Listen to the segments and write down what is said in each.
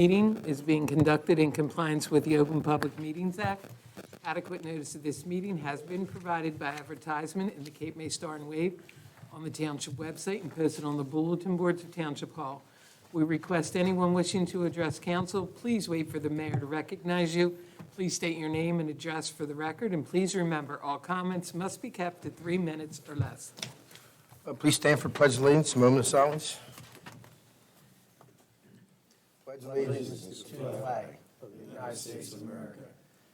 Meeting is being conducted in compliance with the Open Public Meetings Act. Adequate notice of this meeting has been provided by advertisement in the Cape May Star and Wave on the Township website and posted on the bulletin boards of Township Hall. We request anyone wishing to address council, please wait for the mayor to recognize you. Please state your name and address for the record, and please remember, all comments must be kept to 3 minutes or less. Please stand for pledge of allegiance, a moment of silence. Pledge allegiance to the flag of the United States of America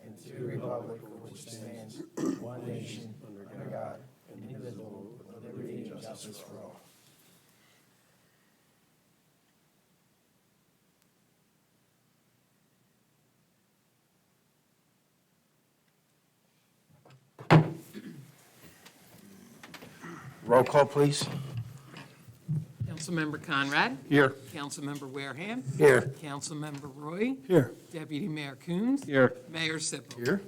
and to the republic for which it stands, one nation, under God, indivisible, with liberty and justice for all. Roll call, please. Councilmember Conrad. Here. Councilmember Wareham. Here. Councilmember Roy. Here. Deputy Mayor Coons. Here. Mayor Sippel. Here.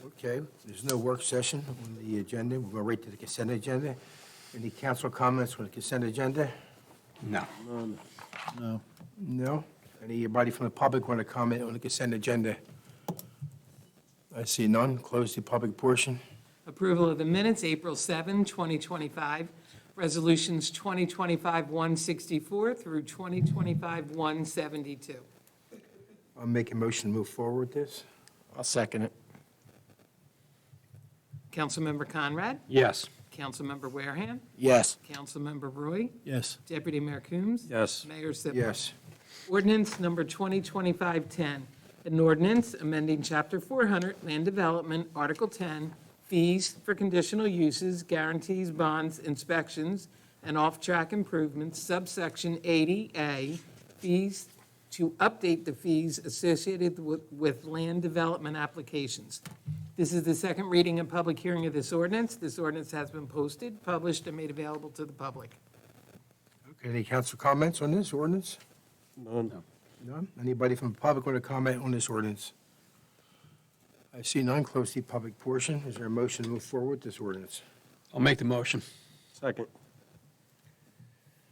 Okay, there's no work session on the agenda. We're going right to the consent agenda. Any council comments on the consent agenda? No. No. No? Anybody from the public want to comment on the consent agenda? I see none. Close the public portion. Approval of the minutes, April 7, 2025. Resolutions 2025-164 through 2025-172. I'll make a motion to move forward with this. I'll second it. Councilmember Conrad. Yes. Councilmember Wareham. Yes. Councilmember Roy. Yes. Deputy Mayor Coons. Yes. Mayor Sippel. Yes. Ordinance number 2025-10, an ordinance amending Chapter 400, Land Development, Article 10, fees for conditional uses, guarantees, bonds, inspections, and off-track improvements, subsection 80A, fees to update the fees associated with land development applications. This is the second reading and public hearing of this ordinance. This ordinance has been posted, published, and made available to the public. Okay, any council comments on this ordinance? None. None? Anybody from the public want to comment on this ordinance? I see none. Close the public portion. Is there a motion to move forward with this ordinance? I'll make the motion. Second.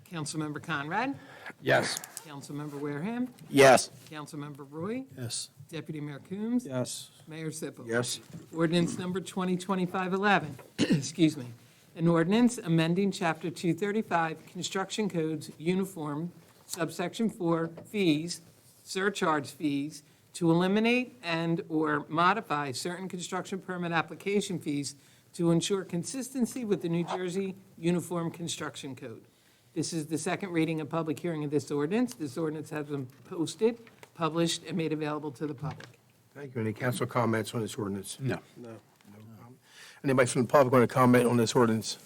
Councilmember Conrad. Yes. Councilmember Wareham. Yes. Councilmember Roy. Yes. Deputy Mayor Coons. Yes. Mayor Sippel. Yes. Ordinance number 2025-11, excuse me. An ordinance amending Chapter 235, Construction Codes, Uniform, subsection 4, fees, surcharge fees, to eliminate and/or modify certain construction permit application fees to ensure consistency with the New Jersey Uniform Construction Code. This is the second reading and public hearing of this ordinance. This ordinance has been posted, published, and made available to the public. Thank you. Any council comments on this ordinance? No. No. Anybody from the public want to comment on this ordinance?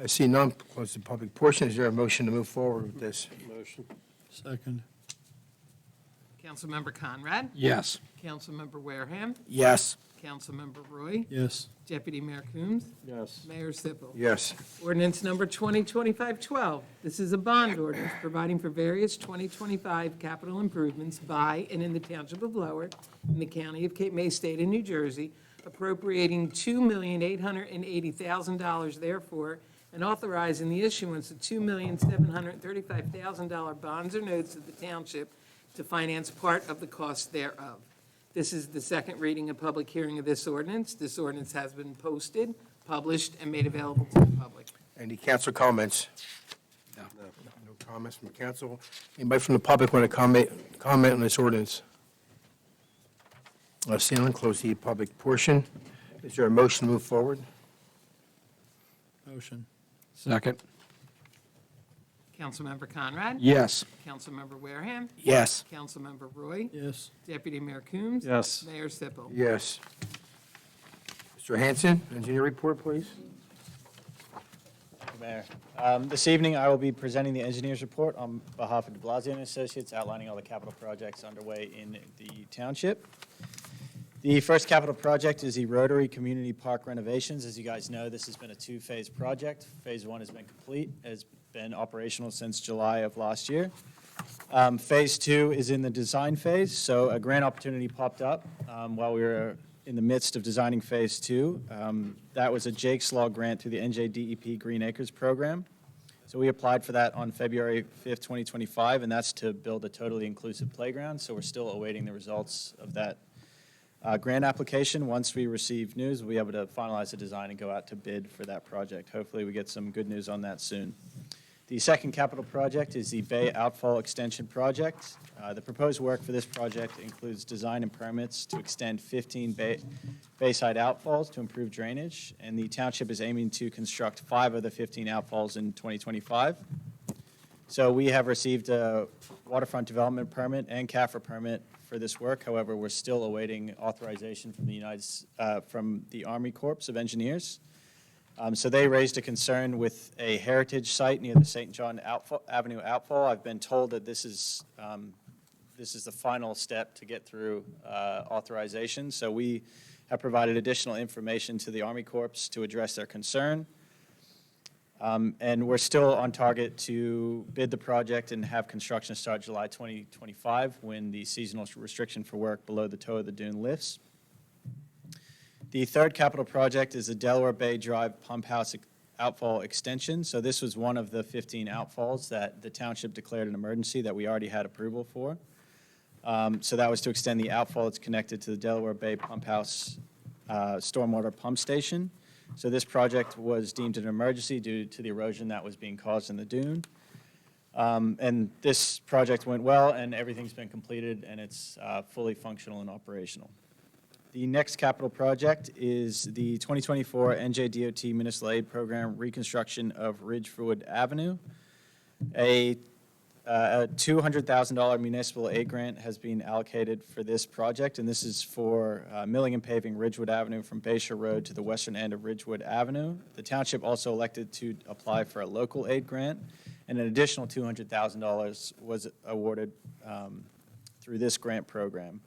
I see none. Close the public portion. Is there a motion to move forward with this? Motion. Second. Councilmember Conrad. Yes. Councilmember Wareham. Yes. Councilmember Roy. Yes. Deputy Mayor Coons. Yes. Mayor Sippel. Yes. Ordinance number 2025-12. This is a bond ordinance providing for various 2025 capital improvements by and in the Township of Lower, in the County of Cape May, State of New Jersey, appropriating $2,880,000 therefore, and authorizing the issuance of $2,735,000 bonds or notes of the township to finance part of the cost thereof. This is the second reading and public hearing of this ordinance. This ordinance has been posted, published, and made available to the public. Any council comments? No. No comments from the council. Anybody from the public want to comment on this ordinance? I see none. Close the public portion. Is there a motion to move forward? Motion. Second. Councilmember Conrad. Yes. Councilmember Wareham. Yes. Councilmember Roy. Yes. Deputy Mayor Coons. Yes. Mayor Sippel. Yes. Mr. Hanson, engineer report, please. Mayor. This evening, I will be presenting the engineer's report on behalf of de Blasio and Associates, outlining all the capital projects underway in the township. The first capital project is the Rotary Community Park renovations. As you guys know, this has been a two-phase project. Phase 1 has been complete, has been operational since July of last year. Phase 2 is in the design phase, so a grant opportunity popped up while we were in the midst of designing Phase 2. That was a Jake's Law grant through the NJDEP Green Acres program. So we applied for that on February 5th, 2025, and that's to build a totally inclusive playground. So we're still awaiting the results of that grant application. Once we receive news, we'll be able to finalize the design and go out to bid for that project. Hopefully we get some good news on that soon. The second capital project is the Bay Outfall Extension Project. The proposed work for this project includes design and permits to extend 15 bayside outfalls to improve drainage, and the township is aiming to construct 5 of the 15 outfalls in 2025. So we have received a waterfront development permit and CAFRA permit for this work. However, we're still awaiting authorization from the Army Corps of Engineers. So they raised a concern with a heritage site near the St. John Avenue outfall. I've been told that this is the final step to get through authorization. So we have provided additional information to the Army Corps to address their concern. And we're still on target to bid the project and have construction start July 2025 when the seasonal restriction for work below the toe of the dune lifts. The third capital project is the Delaware Bay Drive Pump House Outfall Extension. So this was one of the 15 outfalls that the township declared an emergency that we already had approval for. So that was to extend the outfall that's connected to the Delaware Bay Pump House stormwater pump station. So this project was deemed an emergency due to the erosion that was being caused in the dune. And this project went well, and everything's been completed, and it's fully functional and operational. The next capital project is the 2024 NJDOT Municipal Aid Program reconstruction of Ridgewood Avenue. A $200,000 municipal aid grant has been allocated for this project, and this is for milling and paving Ridgewood Avenue from Bayshore Road to the western end of Ridgewood Avenue. The township also elected to apply for a local aid grant, and an additional $200,000 was awarded through this grant program.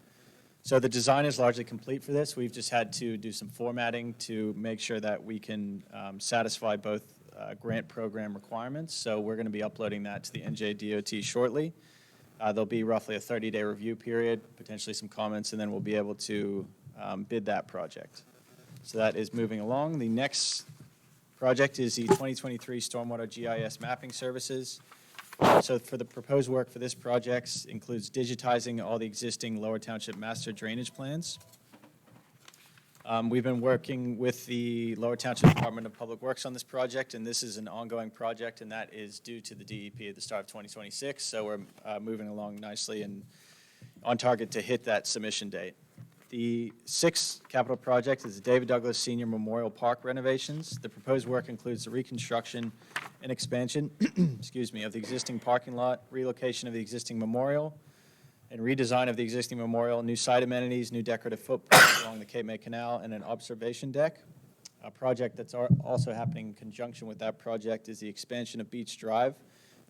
So the design is largely complete for this. We've just had to do some formatting to make sure that we can satisfy both grant program requirements. So we're going to be uploading that to the NJDOT shortly. There'll be roughly a 30-day review period, potentially some comments, and then we'll be able to bid that project. So that is moving along. The next project is the 2023 Stormwater GIS Mapping Services. So for the proposed work for this project includes digitizing all the existing Lower Township master drainage plans. We've been working with the Lower Township Department of Public Works on this project, and this is an ongoing project, and that is due to the DEP at the start of 2026. So we're moving along nicely and on target to hit that submission date. The sixth capital project is the David Douglas Senior Memorial Park renovations. The proposed work includes the reconstruction and expansion, of the existing parking lot, relocation of the existing memorial, and redesign of the existing memorial, new site amenities, new decorative footprints along the Cape May Canal, and an observation deck. A project that's also happening in conjunction with that project is the expansion of Beach Drive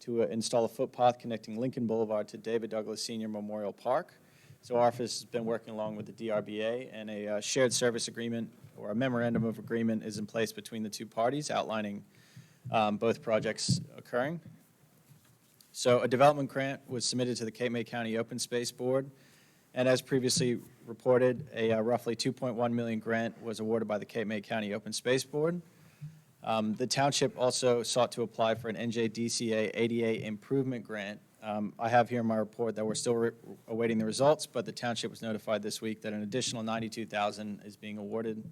to install a footpath connecting Lincoln Boulevard to David Douglas Senior Memorial Park. So our office has been working along with the DRBA, and a shared service agreement or a memorandum of agreement is in place between the two parties outlining both projects occurring. So a development grant was submitted to the Cape May County Open Space Board, and as previously reported, a roughly $2.1 million grant was awarded by the Cape May County Open Space Board. The township also sought to apply for an NJDCA ADA improvement grant. I have here in my report that we're still awaiting the results, but the township was notified this week that an additional $92,000 is being awarded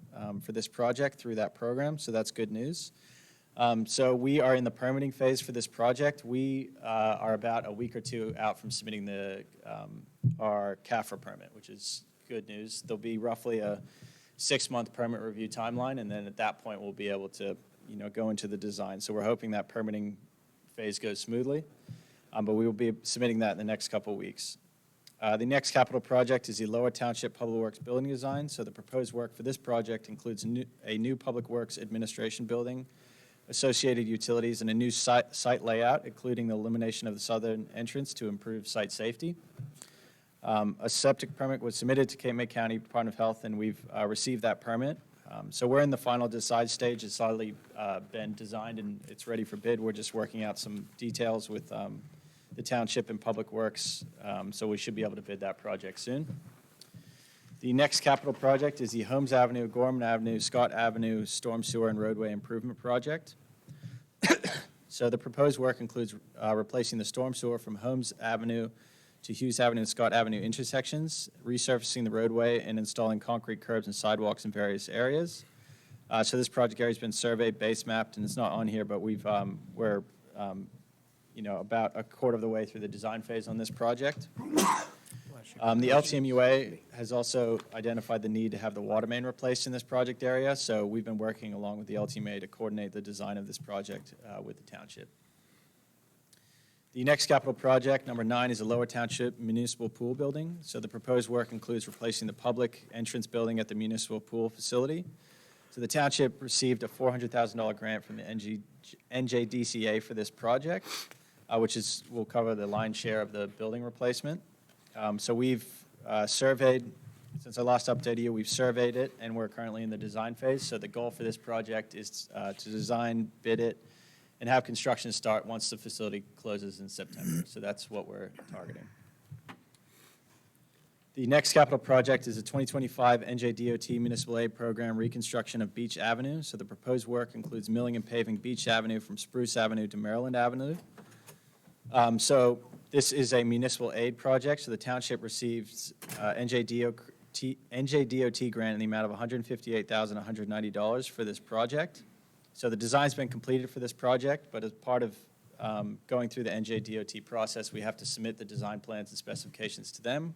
for this project through that program, so that's good news. So we are in the permitting phase for this project. We are about a week or two out from submitting our CAFRA permit, which is good news. There'll be roughly a 6-month permit review timeline, and then at that point we'll be able to go into the design. So we're hoping that permitting phase goes smoothly. But we will be submitting that in the next couple of weeks. The next capital project is the Lower Township Public Works building design. So the proposed work for this project includes a new Public Works administration building, associated utilities, and a new site layout, including the elimination of the southern entrance to improve site safety. A septic permit was submitted to Cape May County Department of Health, and we've received that permit. So we're in the final decide stage. It's already been designed, and it's ready for bid. We're just working out some details with the township and Public Works, so we should be able to bid that project soon. The next capital project is the Holmes Avenue, Gorman Avenue, Scott Avenue Storm Sewer and Roadway Improvement Project. So the proposed work includes replacing the storm sewer from Holmes Avenue to Hughes Avenue and Scott Avenue intersections, resurfacing the roadway, and installing concrete curbs and sidewalks in various areas. So this project area has been surveyed, base mapped, and it's not on here, but we're about a quarter of the way through the design phase on this project. The LTMUA has also identified the need to have the water main replaced in this project area, so we've been working along with the LTMUA to coordinate the design of this project with the township. The next capital project, number 9, is a Lower Township Municipal Pool Building. So the proposed work includes replacing the public entrance building at the municipal pool facility. So the township received a $400,000 grant from the NJDCA for this project, which will cover the lion's share of the building replacement. So we've surveyed, since I last updated you, we've surveyed it, and we're currently in the design phase. So the goal for this project is to design, bid it, and have construction start once the facility closes in September. So that's what we're targeting. The next capital project is a 2025 NJDOT Municipal Aid Program reconstruction of Beach Avenue. So the proposed work includes milling and paving Beach Avenue from Spruce Avenue to Maryland Avenue. So this is a municipal aid project. So the township receives NJDOT grant in the amount of $158,190 for this project. So the design's been completed for this project, but as part of going through the NJDOT process, we have to submit the design plans and specifications to them.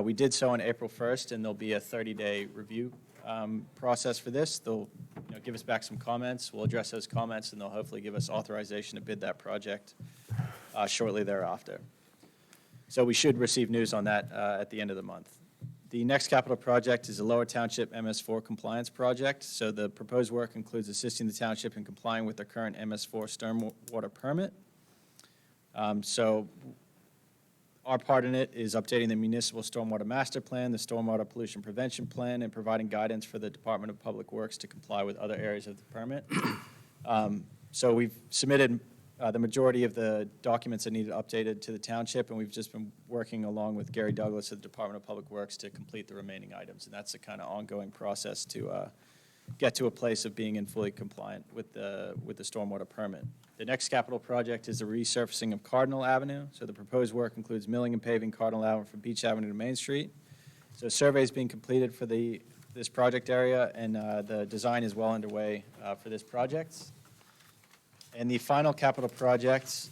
We did so on April 1st, and there'll be a 30-day review process for this. They'll give us back some comments. We'll address those comments, and they'll hopefully give us authorization to bid that project shortly thereafter. So we should receive news on that at the end of the month. The next capital project is a Lower Township MS4 compliance project. So the proposed work includes assisting the township in complying with the current MS4 stormwater permit. So our part in it is updating the municipal stormwater master plan, the stormwater pollution prevention plan, and providing guidance for the Department of Public Works to comply with other areas of the permit. So we've submitted the majority of the documents that needed updated to the township, and we've just been working along with Gary Douglas at the Department of Public Works to complete the remaining items. And that's a kind of ongoing process to get to a place of being in fully compliant with the stormwater permit. The next capital project is the resurfacing of Cardinal Avenue. So the proposed work includes milling and paving Cardinal Avenue from Beach Avenue to Main Street. So a survey is being completed for this project area, and the design is well underway for this project. And the final capital project,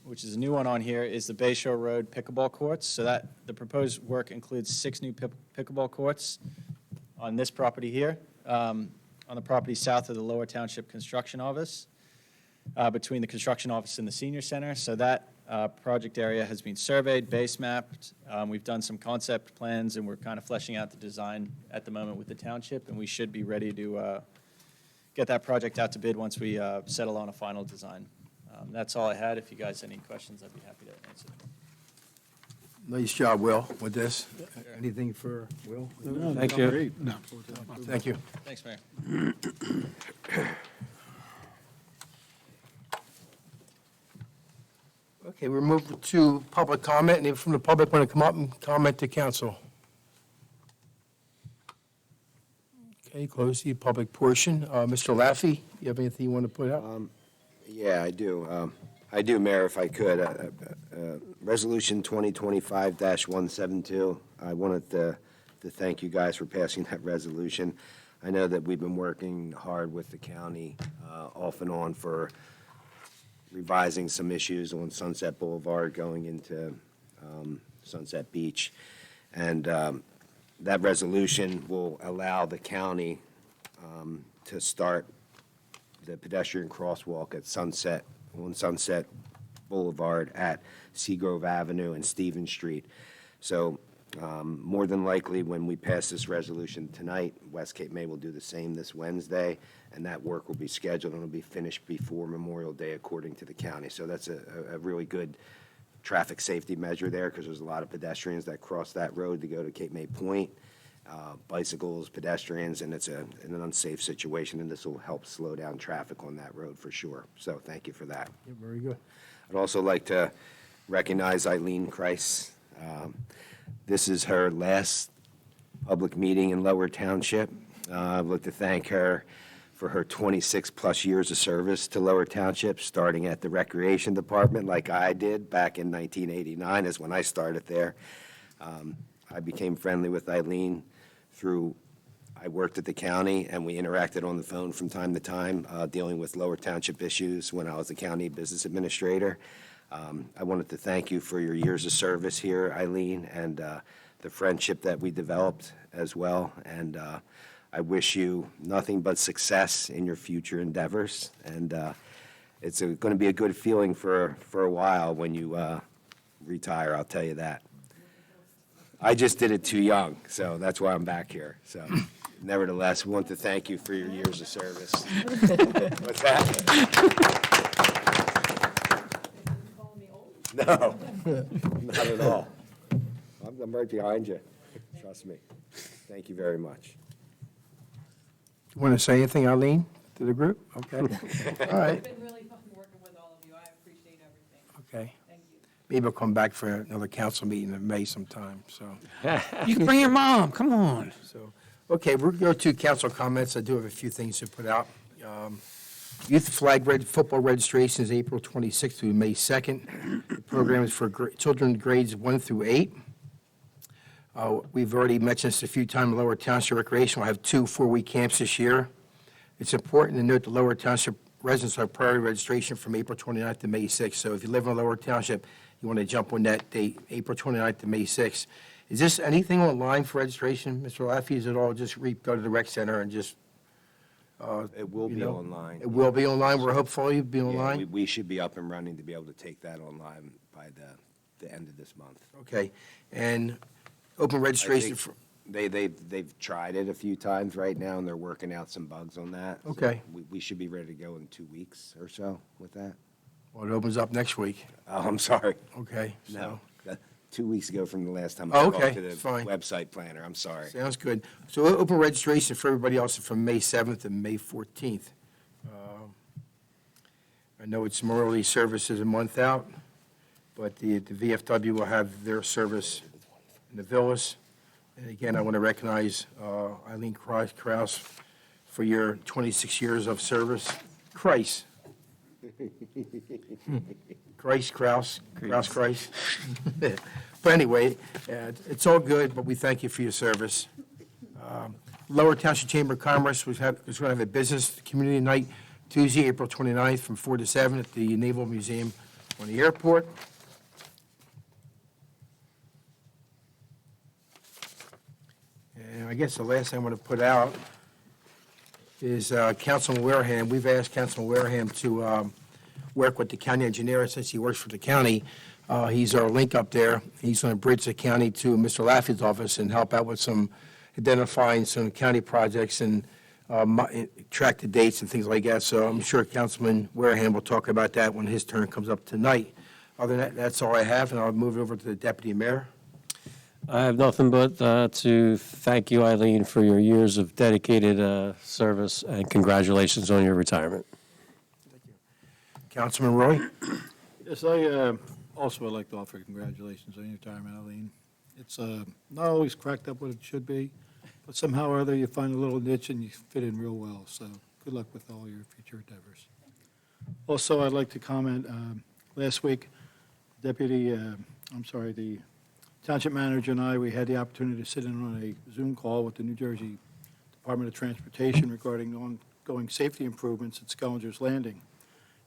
which is a new one on here, is the Bay Shore Road pickleball courts. So the proposed work includes 6 new pickleball courts on this property here, on the property south of the Lower Township Construction Office, between the construction office and the senior center. So that project area has been surveyed, base mapped. We've done some concept plans, and we're kind of fleshing out the design at the moment with the township, and we should be ready to get that project out to bid once we settle on a final design. That's all I had. If you guys have any questions, I'd be happy to answer them. Nice job, Will, with this. Anything for Will? Thank you. No. Thank you. Thanks, Mayor. Okay, we're moving to public comment. Anyone from the public want to come up and comment to council? Okay, close the public portion. Mr. Laffey, you have anything you want to put out? Yeah, I do. Mayor, if I could. Resolution 2025-172, I wanted to thank you guys for passing that resolution. I know that we've been working hard with the county off and on for revising some issues on Sunset Boulevard going into Sunset Beach. And that resolution will allow the county to start the pedestrian crosswalk at Sunset Boulevard at Seagrove Avenue and Stevens Street. So more than likely, when we pass this resolution tonight, West Cape May will do the same this Wednesday, and that work will be scheduled and will be finished before Memorial Day, according to the county. So that's a really good traffic safety measure there, because there's a lot of pedestrians that cross that road to go to Cape May Point, bicycles, pedestrians, and it's an unsafe situation, and this will help slow down traffic on that road for sure. So thank you for that. Yeah, very good. I'd also like to recognize Eileen Kreis. This is her last public meeting in Lower Township. I'd like to thank her for her 26-plus years of service to Lower Township, starting at the Recreation Department like I did back in 1989 is when I started there. I became friendly with Eileen through, I worked at the county, and we interacted on the phone from time to time, dealing with Lower Township issues when I was the county business administrator. I wanted to thank you for your years of service here, Eileen, and the friendship that we developed as well. And I wish you nothing but success in your future endeavors. And it's going to be a good feeling for a while when you retire, I'll tell you that. I just did it too young, so that's why I'm back here. So nevertheless, we want to thank you for your years of service. What's that? No, not at all. I'm right behind you. Trust me. Thank you very much. You want to say anything, Eileen, to the group? Okay. All right, It's been really fun working with all of you. I appreciate everything. okay. Thank you. Maybe I'll come back for another council meeting in May sometime, so. You can bring your mom, come on. So, okay, we're going to go to council comments. I do have a few things to put out. Youth flag football registration is April 26th through May 2nd. The program is for children grades 1 through 8. We've already mentioned this a few times. Lower Township Recreation will have 2 4-week camps this year. It's important to note the Lower Township residents have priority registration from April 29th to May 6th. So if you live in Lower Township, you want to jump on that date, April 29th to May 6th. Is this anything online for registration, Mr. Laffey? Is it all just go to the rec center and just? It will You be know, online. It will be online. We're hopeful you'll be Yeah, online. we should be up and running to be able to take that online by the end of this month. Okay. And open registration for, They've tried it a few times right now, and they're working out some bugs on that. So Okay. We should be ready to go in 2 weeks or so with that. well, it opens up next week. Oh, I'm sorry. Okay. So No, 2 weeks ago from the last time Oh, I okay, talked to the fine. website planner. I'm sorry. sounds good. So open registration for everybody else from May 7th and May 14th. I know it's Memorial Service is a month out, but the VFW will have their service in the villas. And again, I want to recognize Eileen Kraus for your 26 years of service. Christ. Kraus. But anyway, it's all good, but we thank you for your service. Lower Township Chamber of Commerce is going to have a business community night Tuesday, April 29th from 4 to 7 at the Naval Museum on the airport. And I guess the last thing I want to put out is Councilman Wareham. We've asked Councilman Wareham to work with the county engineer since he works for the county. He's our link up there. He's going to bridge the county to Mr. Laffey's office and help out with some identifying some county projects and track the dates and things like that. So I'm sure Councilman Wareham will talk about that when his turn comes up tonight. Other than that, that's all I have, and I'll move it over to the deputy mayor. I have nothing but to thank you, Eileen, for your years of dedicated service, and congratulations on your retirement. Councilman Roy? Yes, I also would like to offer congratulations on your retirement, Eileen. It's not always cracked up what it should be, but somehow or other you find a little niche and you fit in real well. So good luck with all your future endeavors. Also, I'd like to comment, last week, the township manager and I, we had the opportunity to sit in on a Zoom call with the New Jersey Department of Transportation regarding ongoing safety improvements at Scalinger's Landing.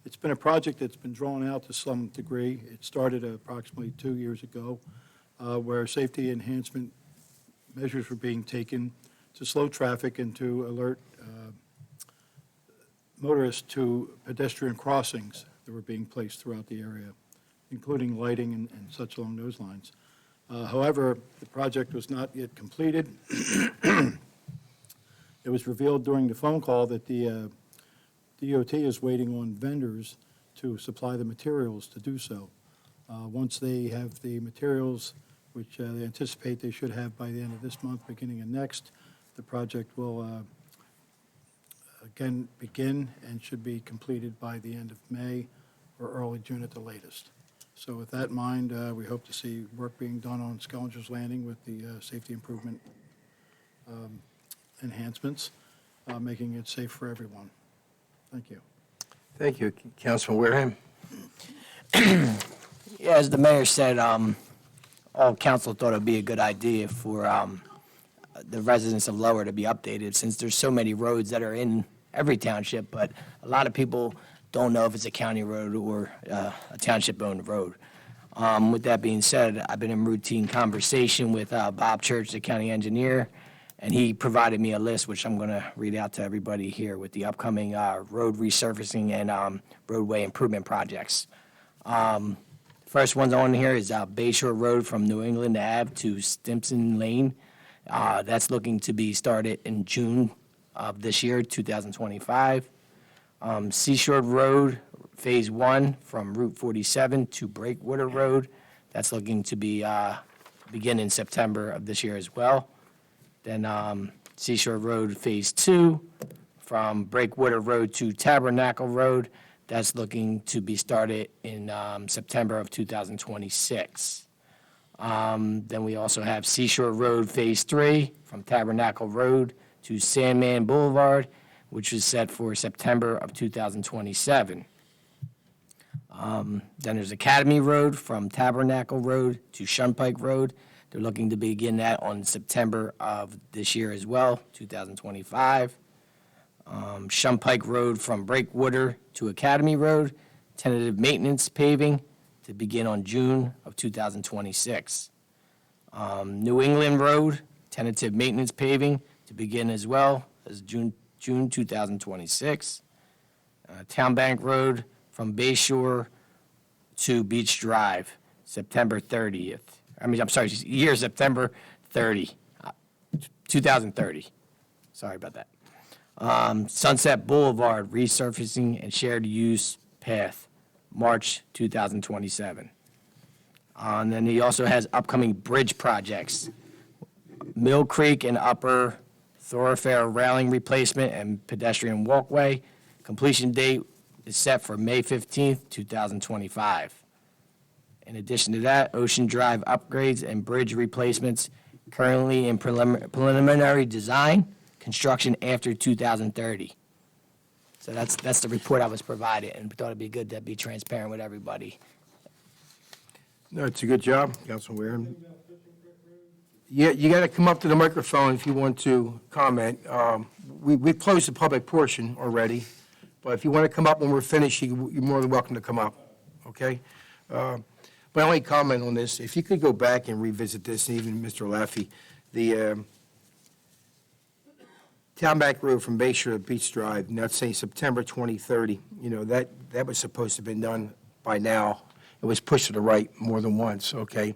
It's been a project that's been drawn out to some degree. It started approximately 2 years ago, where safety enhancement measures were being taken to slow traffic and to alert motorists to pedestrian crossings that were being placed throughout the area, including lighting and such along those lines. However, the project was not yet completed. It was revealed during the phone call that the DOT is waiting on vendors to supply the materials to do so. Once they have the materials, which they anticipate they should have by the end of this month, beginning of next, the project will again begin and should be completed by the end of May or early June at the latest. So with that in mind, we hope to see work being done on Scalinger's Landing with the safety improvement enhancements. making it safe for everyone. Thank you. Thank you, Councilman Wareham. Yeah, as the mayor said, all council thought it'd be a good idea for the residents of Lower to be updated, since there's so many roads that are in every township, but a lot of people don't know if it's a county road or a township-owned road. With that being said, I've been in routine conversation with Bob Church, the county engineer, and he provided me a list, which I'm going to read out to everybody here, with the upcoming road resurfacing and roadway improvement projects. First ones on here is Bayshore Road from New England Ave to Stimson Lane. That's looking to be started in June of this year, 2025. Seashore Road, Phase 1 from Route 47 to Breakwater Road. That's looking to be begin in September of this year as well. Then Seashore Road, Phase 2 from Breakwater Road to Tabernacle Road. That's looking to be started in September of 2026. Then we also have Seashore Road Phase 3 from Tabernacle Road to Sandman Boulevard, which is set for September of 2027. Then there's Academy Road from Tabernacle Road to Shunpike Road. They're looking to begin that on September of this year as well, 2025. Shunpike Road from Breakwater to Academy Road, tentative maintenance paving to begin on June of 2026. New England Road, tentative maintenance paving to begin as well as June 2026. Town Bank Road from Bayshore to Beach Drive, September 30th. Year September 30, 2030. Sorry about that. Sunset Boulevard resurfacing and shared use path, March 2027. And then he also has upcoming bridge projects. Mill Creek and Upper Thoroughfare railing replacement and pedestrian walkway. Completion date is set for May 15th, 2025. In addition to that, Ocean Drive upgrades and bridge replacements currently in preliminary design, construction after 2030. So that's the report I was provided, and we thought it'd be good to be transparent with everybody. No, it's a good job, Councilman Wareham. Yeah, you got to come up to the microphone if you want to comment. We've closed the public portion already, but if you want to come up when we're finished, you're more than welcome to come up, okay? My only comment on this, if you could go back and revisit this, and even Mr. Laffey, the Town Bank Road from Bayshore to Beach Drive, and that's saying September 2030, that was supposed to have been done by now. It was pushed to the right more than once, okay?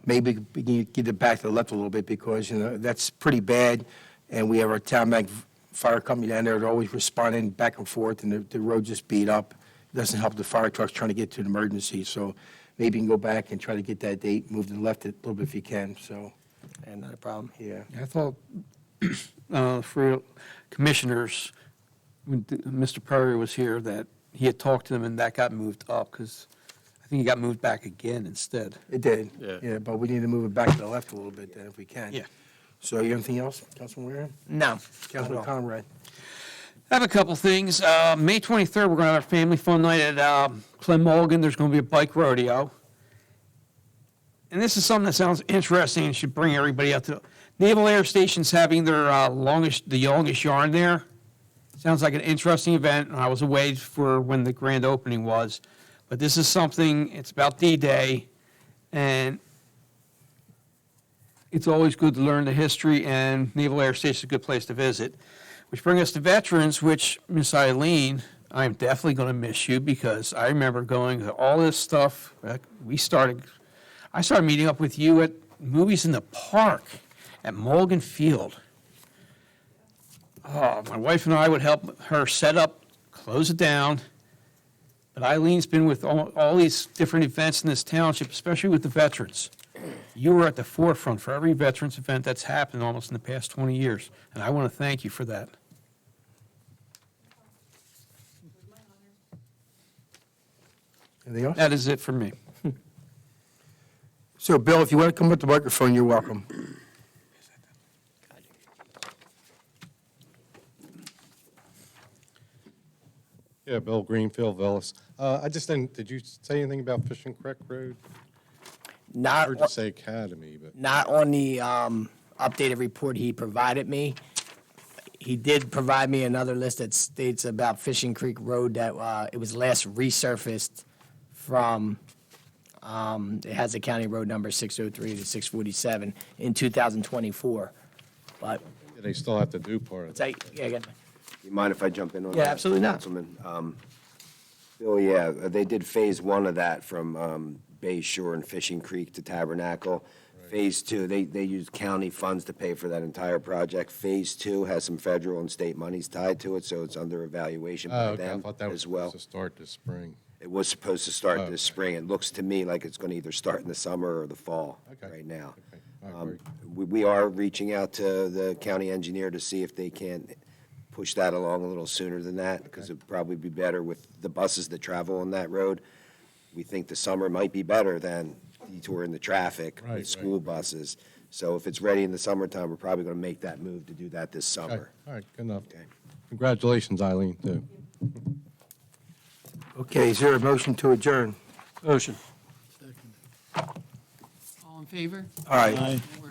Maybe we can get it back to the left a little bit, because, that's pretty bad, and we have our Town Bank Fire Company down there. They're always responding back and forth, and the road just beat up. It doesn't help the fire trucks trying to get to an emergency, so maybe you can go back and try to get that date moved to the left a little bit if you can, so, And not a problem. yeah. I thought for commissioners, when Mr. Perry was here, that he had talked to them and that got moved up, because I think he got moved back again instead. It did. Yeah. But we need to move it back to the left a little bit then if we can. Yeah. So you have anything else, Councilman Wareham? No. Councilman Conrad? I have a couple things. May 23rd, we're going to have our family fun night at Clem Mulligan. There's going to be a bike rodeo. And this is something that sounds interesting and should bring everybody out to. Naval Air Station's having their the longest yarn there. Sounds like an interesting event. I was away for when the grand opening was. But this is something, it's about D-Day, and it's always good to learn the history, and Naval Air Station is a good place to visit. Which brings us to veterans, which, Miss Eileen, I'm definitely going to miss you, because I remember going to all this stuff. I started meeting up with you at movies in the park at Mulligan Field. Oh, my wife and I would help her set up, close it down. But Eileen's been with all these different events in this township, especially with the veterans. You were at the forefront for every veterans event that's happened almost in the past 20 years, and I want to thank you for that. Anything else? That is it for me. So, Bill, if you want to come up to the microphone, you're welcome. Yeah, Bill Greenfield, Villas. I just didn't, did you say anything about Fishing Creek Road? I Not, heard you say Academy, but, not on the updated report he provided me. He did provide me another list that states about Fishing Creek Road that it was last resurfaced from, it has a county road number 603 to 647 in 2024. But, they still have to do part of it. yeah, again, You mind if I jump in on that? Yeah, absolutely not. Councilman? Bill, yeah, they did Phase 1 of that from Bay Shore and Fishing Creek to Tabernacle. Phase 2, they used county funds to pay for that entire project. Phase 2 has some federal and state monies tied to it, so it's under evaluation Oh, by okay, I them thought that was as well. supposed to start this spring. It was supposed to start Oh, this okay. spring. It looks to me like it's going to either start in the summer or the fall Okay. right now. Okay, I agree. We are reaching out to the county engineer to see if they can push that along a little sooner than that, because it'd probably be better with the buses that travel on that road. We think the summer might be better than detouring the traffic Right, with school buses. So if it's ready in the summertime, we're probably going to make that move to do that this Okay, summer. all right, good enough. Okay. Congratulations, Eileen, too. Okay, is there a motion to adjourn? Motion. All in favor? All right. Aye. We're